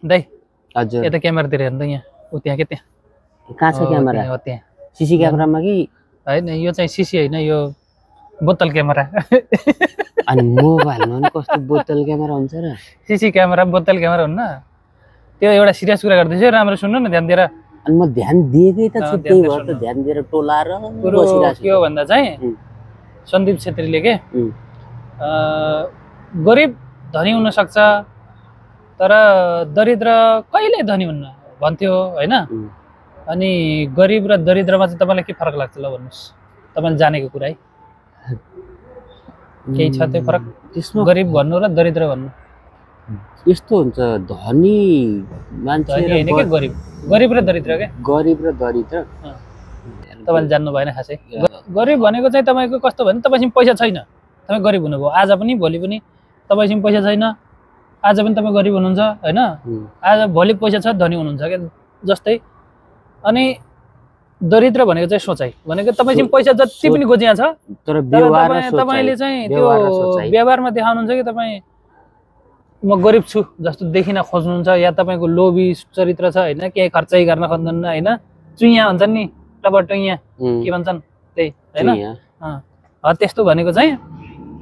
दाइ हजुर यता क्यामेरातिर हेर्नु त यहाँ उ त्यहाँ के त्यहाँ कहाँ छ क्यामेरा हो त्यहाँ सीसी क्यामेरामा कि हैन यो चाहिँ सिसी हैन यो बोतल क्यामेरा अनि मोबाइलमा पनि कस्तो बोतल क्यामेरा हुन्छ र सिसी क्यामेरा बोतल क्यामेरा हुन्न त्यो एउटा सिरियस कुरा गर्दैछु राम्रो सुन्नु न ध्यान दिएर अनि म ध्यान दिएकै त छु त्यही भएर त ध्यान दिएर टोलाएर बसिरहेको छु के हो भन्दा चाहिँ सन्दीप छेत्रीले के गरिब धनी हुन सक्छ तर दरिद्र कहिले धनी हुन्न भन्थ्यो हैन अनि गरिब र दरिद्रमा चाहिँ तपाईलाई के फरक लाग्छ ल भन्नुस् तपाईले जानेको कुरा है केही छ त्यो फरक त्यसमा गरिब भन्नु र दरिद्र भन्नु यस्तो हुन्छ धनी मान्छे हैन के गरिब गरिब र दरिद्र के गरिब र दरिद्र तपाईले जान्नु भएन खासै गरिब भनेको चाहिँ तपाईको कस्तो भने तपाईसँग पैसा छैन तपाई गरिब हुनुभयो आज पनि भोलि पनि तपाईसँग पैसा छैन आज पनि तपाई गरिब हुनुहुन्छ हैन आज भोलि पैसा छ धनी हुनुहुन्छ के जस्तै अनि दरिद्र भनेको चाहिँ सोचाइ भनेको तपाईसँग पैसा जति पनि गोजिया छ तर व्यवहार र सोचाइ तपाईले चाहिँ त्यो व्यवहारमा देखाउनुहुन्छ कि तपाई म गरिब छु जस्तो देखिन खोज्नुहुन्छ या तपाईको लोभी चरित्र छ हैन के खर्चै गर्न खोज्दैन हैन चुइया भन्छन् नि टबटुइया के भन्छन् त्यही हैन त्यस्तो भनेको चाहिँ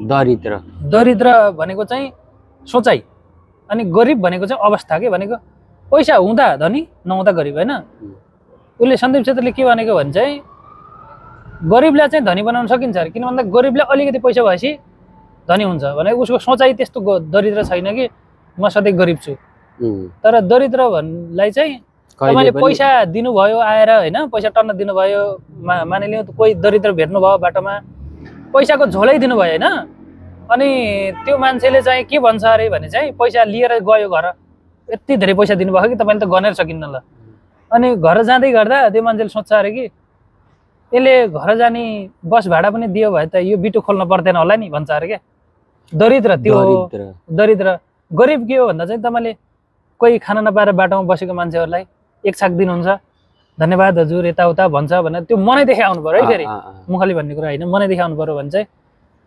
दरिद्र दरिद्र भनेको चाहिँ सोचाइ अनि गरिब भनेको चाहिँ अवस्था के भनेको पैसा हुँदा धनी नहुँदा गरिब हैन उले सन्दीप छेत्रीले के भनेको भन्छ चाहिँ गरिबलाई चाहिँ धनी बनाउन सकिन्छ अरे किन भन्दा गरिबलाई अलिकति पैसा भएपछि धनी हुन्छ भने उसको सोचाइ त्यस्तो दरिद्र छैन कि म सधैँ गरिब छु तर दरिद्र भन्लाई चाहिँ तपाईले पैसा दिनुभयो आएर हैन पैसा टन्न दिनुभयो मानिलियो कोही दरिद्र भेट्नु भयो बाटोमा पैसाको झोलै दिनुभयो हैन अनि त्यो मान्छेले चाहिँ के भन्छ अरे भने चाहिँ पैसा लिएर गयो घर यति धेरै पैसा दिनुभयो कि तपाईले त गनेर सकिन्न ल अनि घर जाँदै गर्दा त्यो मान्छेले सोच्छ अरे कि यसले घर जाने बस भाडा पनि दियो भए त यो बिटो खोल्न पर्दैन होला नि भन्छ अरे के दरिद्र त्यो दरिद्र गरिब के हो भन्दा चाहिँ तपाईले कोही खाना नपाएर बाटोमा बसेको मान्छेहरूलाई एक छाक दिनुहुन्छ धन्यवाद हजुर यताउता भन्छ भने त्यो मनैदेखि आउनु पर्यो है फेरि मुखले भन्ने कुरा हैन मनैदेखि आउनु पर्यो भने चाहिँ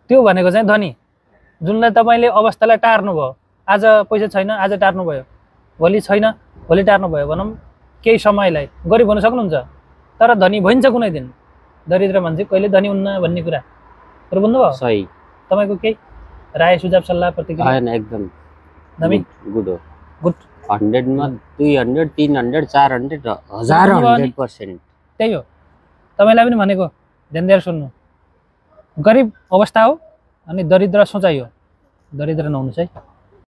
त्यो भनेको चाहिँ धनी जुनलाई तपाईले अवस्थालाई टार्नु भयो आज पैसा छैन आज टार्नु भयो भोलि छैन भोलि टार्नु भयो भनौं केही समयलाई गरिब हुन सक्नुहुन्छ तर धनी भइन्छ कुनै दिन दरिद्र मान्छे कहिले धनी हुन्न भन्ने कुरा बुझ्नु भयो सही तपाईको केही राय सुझाव सल्लाह प्रतिक्रिया हैन एकदम दामी गुड हो गुड 100 मा 200 300 400 1000 100% त्यही हो तपाईलाई पनि भनेको ध्यान दिएर सुन्नु गरिब अवस्था हो अनि दरिद्र सोचाइ हो दरिद्र नहुनुस् है